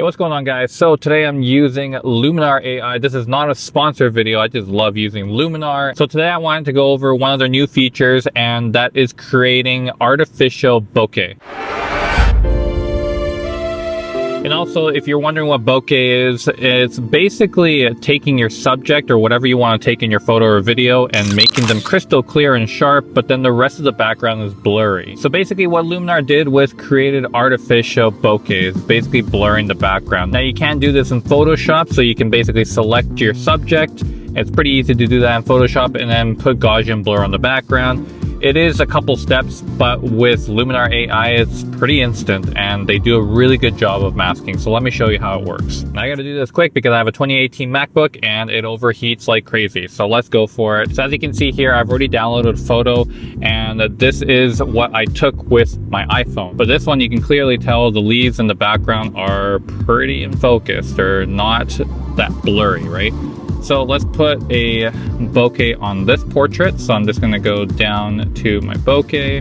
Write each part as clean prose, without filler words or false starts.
Hey, what's going on, guys? So today I'm using Luminar AI. This is not a sponsored video. I just love using Luminar. So today I wanted to go over one of their new features, and that is creating artificial bokeh. And also, if you're wondering what bokeh is, it's basically taking your subject or whatever you want to take in your photo or video and making them crystal clear and sharp, but then the rest of the background is blurry. So basically what Luminar did was created artificial bokeh, basically blurring the background. Now you can do this in Photoshop, so you can basically select your subject. It's pretty easy to do that in Photoshop and then put Gaussian blur on the background. It is a couple steps, but with Luminar AI, it's pretty instant and they do a really good job of masking. So let me show you how it works. Now I gotta do this quick because I have a 2018 MacBook and it overheats like crazy. So let's go for it. So as you can see here, I've already downloaded a photo and this is what I took with my iPhone. But this one, you can clearly tell the leaves in the background are pretty in focus. They're not that blurry, right? So let's put a bokeh on this portrait. So I'm just gonna go down to my bokeh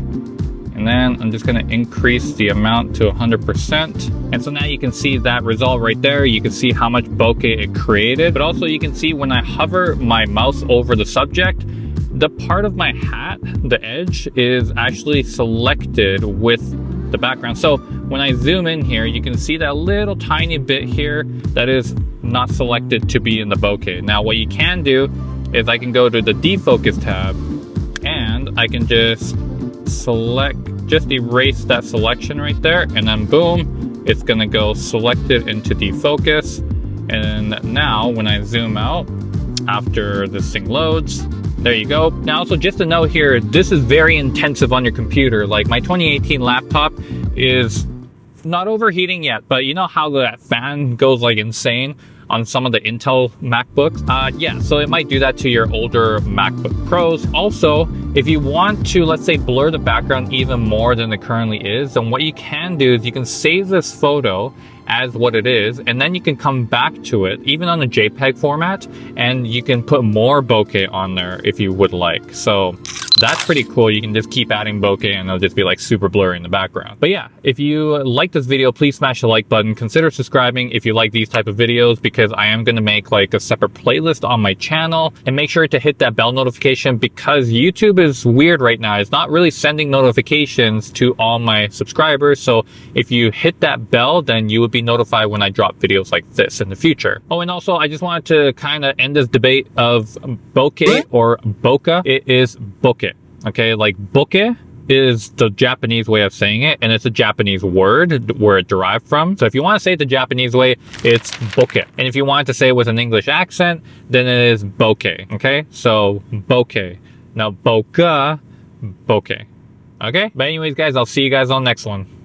and then I'm just gonna increase the amount to 100%. And so now you can see that result right there. You can see how much bokeh it created, but also you can see when I hover my mouse over the subject, the part of my hat, the edge, is actually selected with the background. So when I zoom in here, you can see that little tiny bit here that is not selected to be in the bokeh. Now what you can do is I can go to the defocus tab and I can just erase that selection right there, and then boom, it's gonna go selected into defocus. And now when I zoom out after this thing loads, there you go. Now also just to note here, this is very intensive on your computer. Like my 2018 laptop is not overheating yet, but you know how that fan goes like insane on some of the Intel MacBooks? Yeah, so it might do that to your older MacBook Pros. Also, if you want to, let's say, blur the background even more than it currently is, then what you can do is you can save this photo as what it is, and then you can come back to it, even on a JPEG format, and you can put more bokeh on there if you would like. So that's pretty cool. You can just keep adding bokeh and it'll just be like super blurry in the background. But yeah, if you like this video, please smash the like button. Consider subscribing if you like these type of videos, because I am going to make like a separate playlist on my channel. And make sure to hit that bell notification, because YouTube is weird right now. It's not really sending notifications to all my subscribers. So if you hit that bell, then you would be notified when I drop videos like this in the future. Oh, and also I just wanted to kind of end this debate of bokeh or bokeh. It is bokeh. Okay, like bokeh is the Japanese way of saying it, and it's a Japanese word where it derived from. So if you want to say it the Japanese way, it's bokeh. And if you want to say it with an English accent, then it is bokeh. Okay, so bokeh. Now bokeh, bokeh. Okay, but anyways, guys, I'll see you guys on the next one.